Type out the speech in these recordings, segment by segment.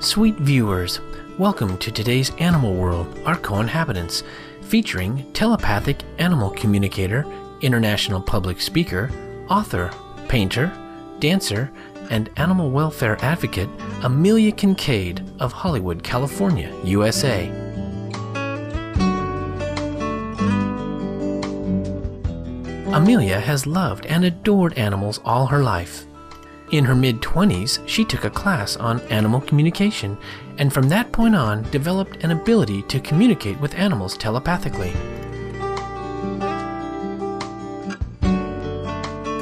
Sweet viewers, welcome to today's Animal World, our co-inhabitants, featuring telepathic animal communicator, international public speaker, author, painter, dancer, and animal welfare advocate, Amelia Kincaid of Hollywood, California, USA. Amelia has loved and adored animals all her life. In her mid-20s, she took a class on animal communication, and from that point on, developed an ability to communicate with animals telepathically.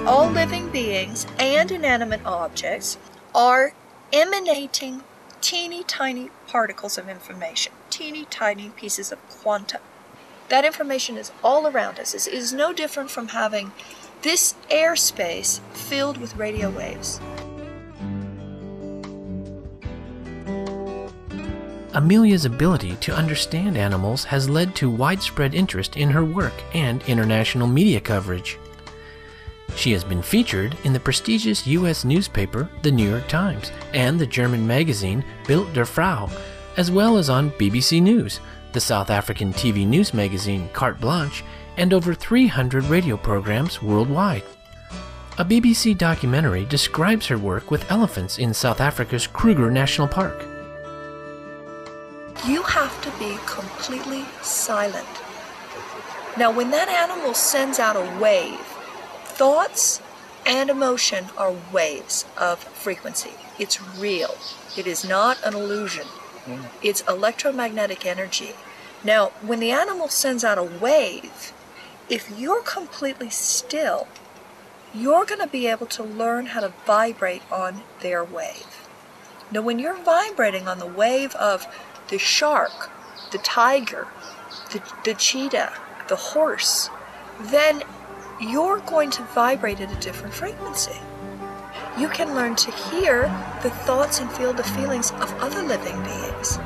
All living beings and inanimate objects are emanating teeny tiny particles of information, teeny tiny pieces of quantum. That information is all around us. It is no different from having this airspace filled with radio waves. Amelia's ability to understand animals has led to widespread interest in her work and international media coverage. She has been featured in the prestigious U.S. newspaper, The New York Times, and the German magazine Bild der Frau, as well as on BBC News, the South African TV news magazine Carte Blanche, and over 300 radio programs worldwide. A BBC documentary describes her work with elephants in South Africa's Kruger National Park. You have to be completely silent. Now, when that animal sends out a wave, thoughts and emotion are waves of frequency. It's real. It is not an illusion. It's electromagnetic energy. Now, when the animal sends out a wave, if you're completely still, you're going to be able to learn how to vibrate on their wave. Now, when you're vibrating on the wave of the shark, the tiger, the cheetah, the horse, then you're going to vibrate at a different frequency. You can learn to hear the thoughts and feel the feelings of other living beings.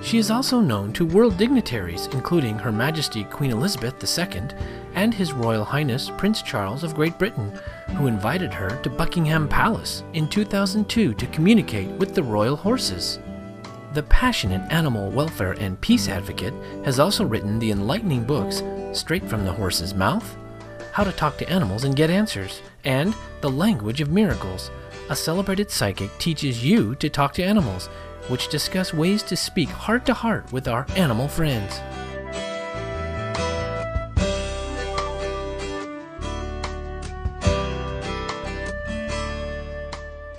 She is also known to world dignitaries, including Her Majesty Queen Elizabeth II and His Royal Highness Prince Charles of Great Britain, who invited her to Buckingham Palace in 2002 to communicate with the royal horses. The passionate animal welfare and peace advocate has also written the enlightening books Straight from the Horse's Mouth, How to Talk to Animals and Get Answers, and The Language of Miracles. A celebrated psychic teaches you to talk to animals, which discuss ways to speak heart-to-heart with our animal friends.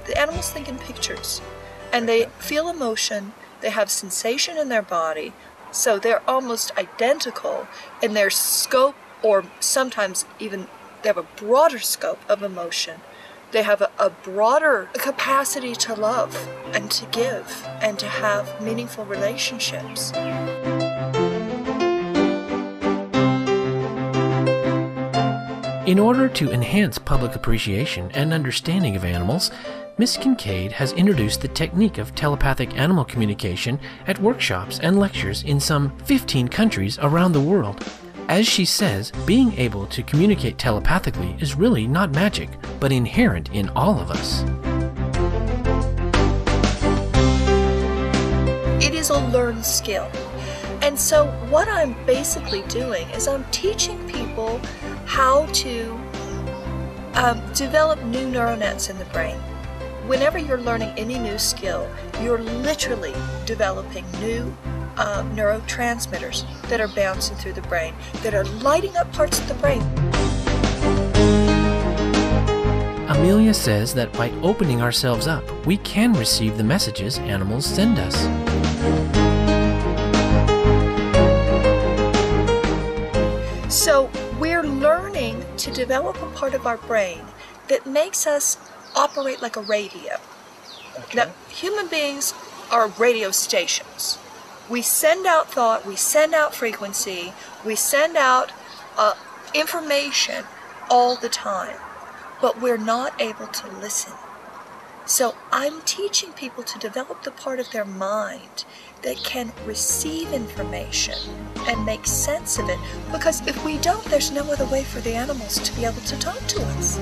The animals think in pictures, and they feel emotion, they have sensation in their body, so they're almost identical in their scope, or sometimes even they have a broader scope of emotion. They have a broader capacity to love and to give and to have meaningful relationships. In order to enhance public appreciation and understanding of animals, Ms. Kincaid has introduced the technique of telepathic animal communication at workshops and lectures in some 15 countries around the world. As she says, being able to communicate telepathically is really not magic, but inherent in all of us. It is a learned skill. And so what I'm basically doing is I'm teaching people how to develop new neural nets in the brain. Whenever you're learning any new skill, you're literally developing new neurotransmitters that are bouncing through the brain, that are lighting up parts of the brain. Amelia says that by opening ourselves up, we can receive the messages animals send us. So we're learning to develop a part of our brain that makes us operate like a radio. Okay. Now, human beings are radio stations. We send out thought, we send out frequency, we send out information all the time, but we're not able to listen. So I'm teaching people to develop the part of their mind that can receive information and make sense of it, because if we don't, there's no other way for the animals to be able to talk to us.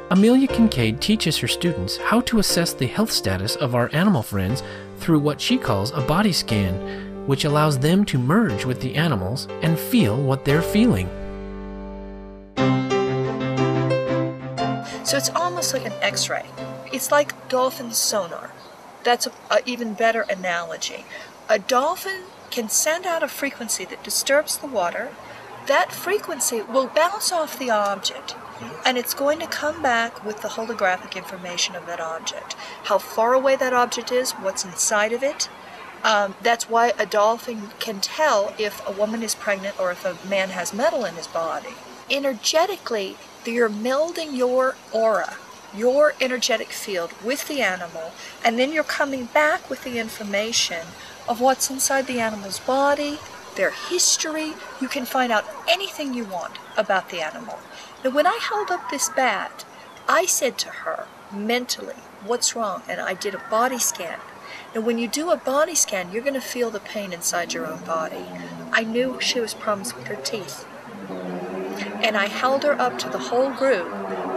Amelia Kincaid teaches her students how to assess the health status of our animal friends through what she calls a body scan, which allows them to merge with the animals and feel what they're feeling. So it's almost like an X-ray. It's like dolphin sonar. That's an even better analogy. A dolphin can send out a frequency that disturbs the water. That frequency will bounce off the object, and it's going to come back with the holographic information of that object. How far away that object is, what's inside of it. That's why a dolphin can tell if a woman is pregnant or if a man has metal in his body. Energetically, you're melding your aura, your energetic field with the animal, and then you're coming back with the information of what's inside the animal's body, their history. You can find out anything you want about the animal. Now, when I held up this bat, I said to her mentally, what's wrong? And I did a body scan. Now, when you do a body scan, you're going to feel the pain inside your own body. I knew she was problems with her teeth. And I held her up to the whole group.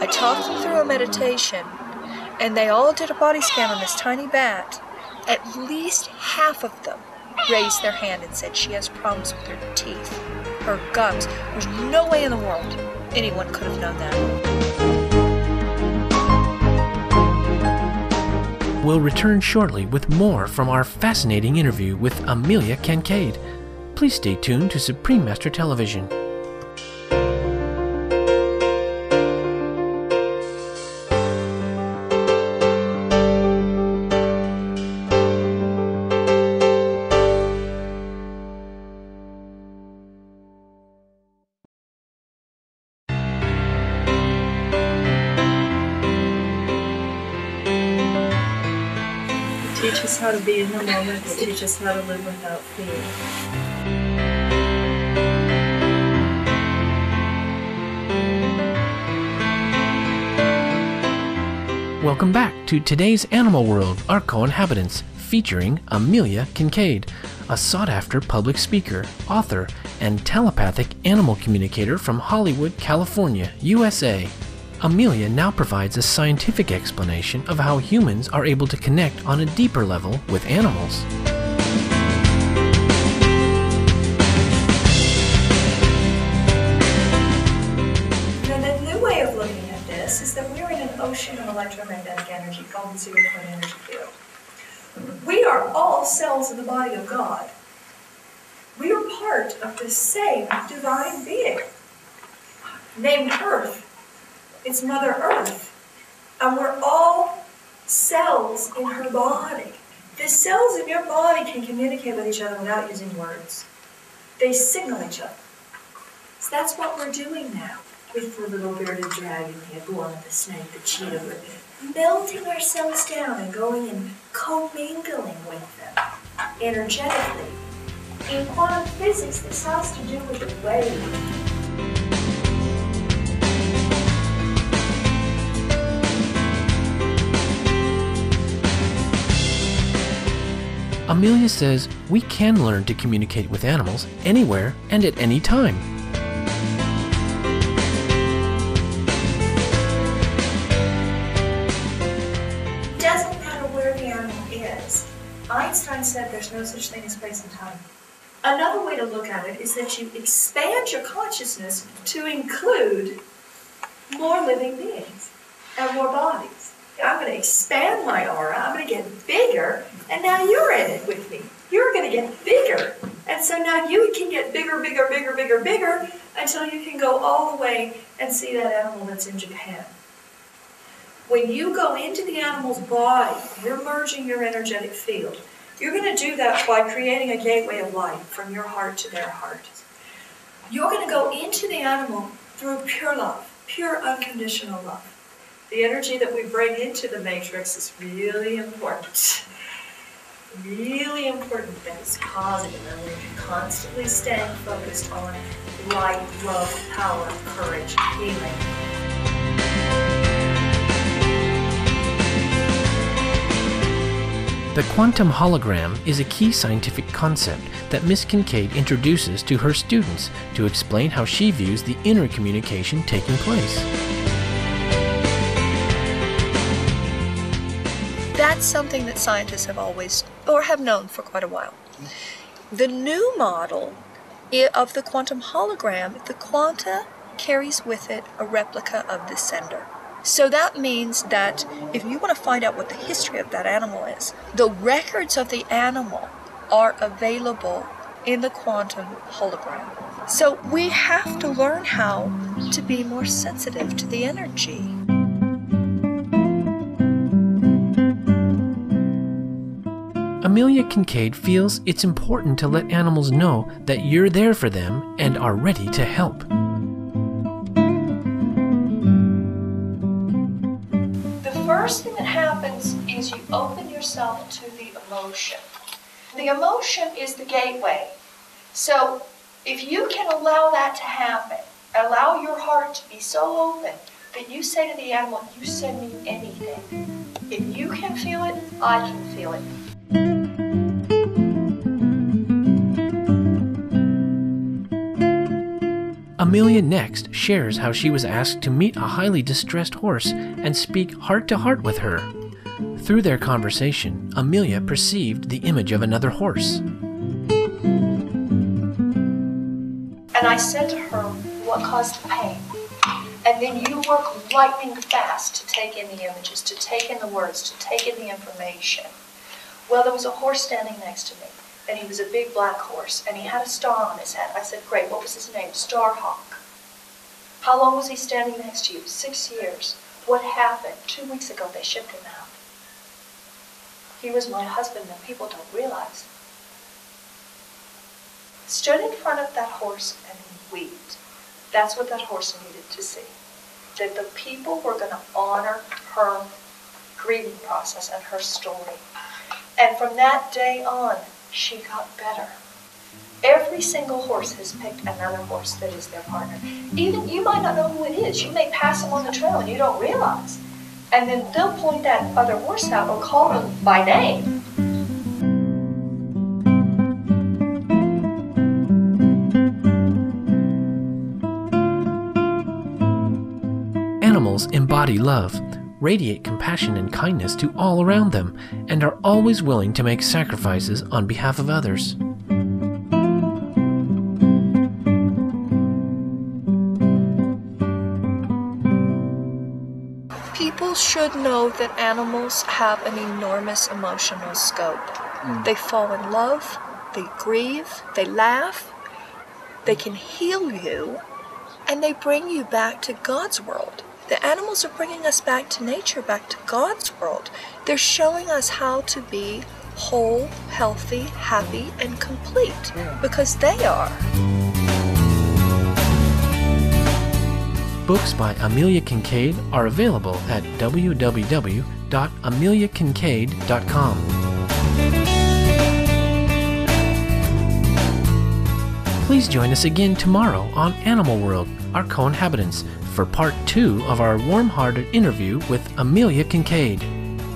I talked them through a meditation, and they all did a body scan on this tiny bat. At least half of them raised their hand and said she has problems with her teeth, her gums. There's no way in the world anyone could have known that. We'll return shortly with more from our fascinating interview with Amelia Kincaid. Please stay tuned to Supreme Master Television. Teach us how to be in the moment, teach us how to live without fear. Welcome back to today's Animal World, our co-inhabitants, featuring Amelia Kincaid, a sought-after public speaker, author, and telepathic animal communicator from Hollywood, California, USA. Amelia now provides a scientific explanation of how humans are able to connect on a deeper level with animals. Now, the new way of looking at this is that we're in an ocean of electromagnetic energy called the zero-point energy field. We are all cells of the body of God. We are part of the same divine being named Earth. It's Mother Earth, and we're all cells in her body. The cells in your body can communicate with each other without using words. They signal each other. So that's what we're doing now with the little bearded dragon, the iguana, the snake, the cheetah. We're melting ourselves down and going and commingling with them energetically. In quantum physics, this has to do with the wave. Amelia says we can learn to communicate with animals anywhere and at any time. It doesn't matter where the animal is. Einstein said there's no such thing as space and time. Another way to look at it is that you expand your consciousness to include more living beings and more bodies. I'm going to expand my aura, I'm going to get bigger, and now you're in it with me. You're going to get bigger. And so now you can get bigger, bigger, bigger, bigger, bigger, until you can go all the way and see that animal that's in Japan. When you go into the animal's body, you're merging your energetic field. You're going to do that by creating a gateway of light from your heart to their heart. You're going to go into the animal through pure love, pure unconditional love. The energy that we bring into the matrix is really important. really important that it's positive, and we can constantly staying focused on light, love, power, courage, healing. The quantum hologram is a key scientific concept that Miss Kincaid introduces to her students to explain how she views the inner communication taking place. That's something that scientists have always, or have known for quite a while. The new model of the quantum hologram, the quanta carries with it a replica of the sender. So that means that if you want to find out what the history of that animal is, the records of the animal are available in the quantum hologram. So we have to learn how to be more sensitive to the energy. Amelia Kincaid feels it's important to let animals know that you're there for them and are ready to help. First thing that happens is you open yourself to the emotion. The emotion is the gateway. So if you can allow that to happen, allow your heart to be so open that you say to the animal, you send me anything. If you can feel it, I can feel it. Amelia next shares how she was asked to meet a highly distressed horse and speak heart-to-heart with her. Through their conversation, Amelia perceived the image of another horse. And I said to her, what caused the pain? And then you work lightning fast to take in the images, to take in the words, to take in the information. Well, there was a horse standing next to me. And he was a big black horse, and he had a star on his head. I said, great, what was his name? Starhawk. How long was he standing next to you? 6 years. What happened? 2 weeks ago, they shipped him out. He was my husband, and people don't realize. Stood in front of that horse and wept. That's what that horse needed to see. That the people were going to honor her grieving process and her story. And from that day on, she got better. Every single horse has picked another horse that is their partner. Even you might not know who it is. You may pass them on the trail and you don't realize. And then they'll point that other horse out or call them by name. Animals embody love, radiate compassion and kindness to all around them, and are always willing to make sacrifices on behalf of others. People should know that animals have an enormous emotional scope. They fall in love, they grieve, they laugh, they can heal you, and they bring you back to God's world. The animals are bringing us back to nature, back to God's world. They're showing us how to be whole, healthy, happy, and complete, because they are. Books by Amelia Kincaid are available at www.ameliakincaid.com. Please join us again tomorrow on Animal World, Our Co-Inhabitants, for part 2 of our warm-hearted interview with Amelia Kincaid.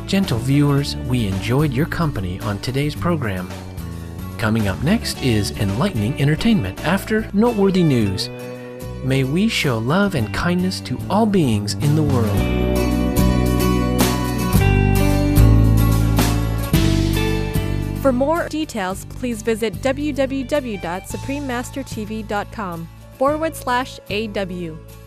Gentle viewers, we enjoyed your company on today's program. Coming up next is enlightening entertainment after noteworthy news. May we show love and kindness to all beings in the world. For more details, please visit www.suprememastertv.com/AW.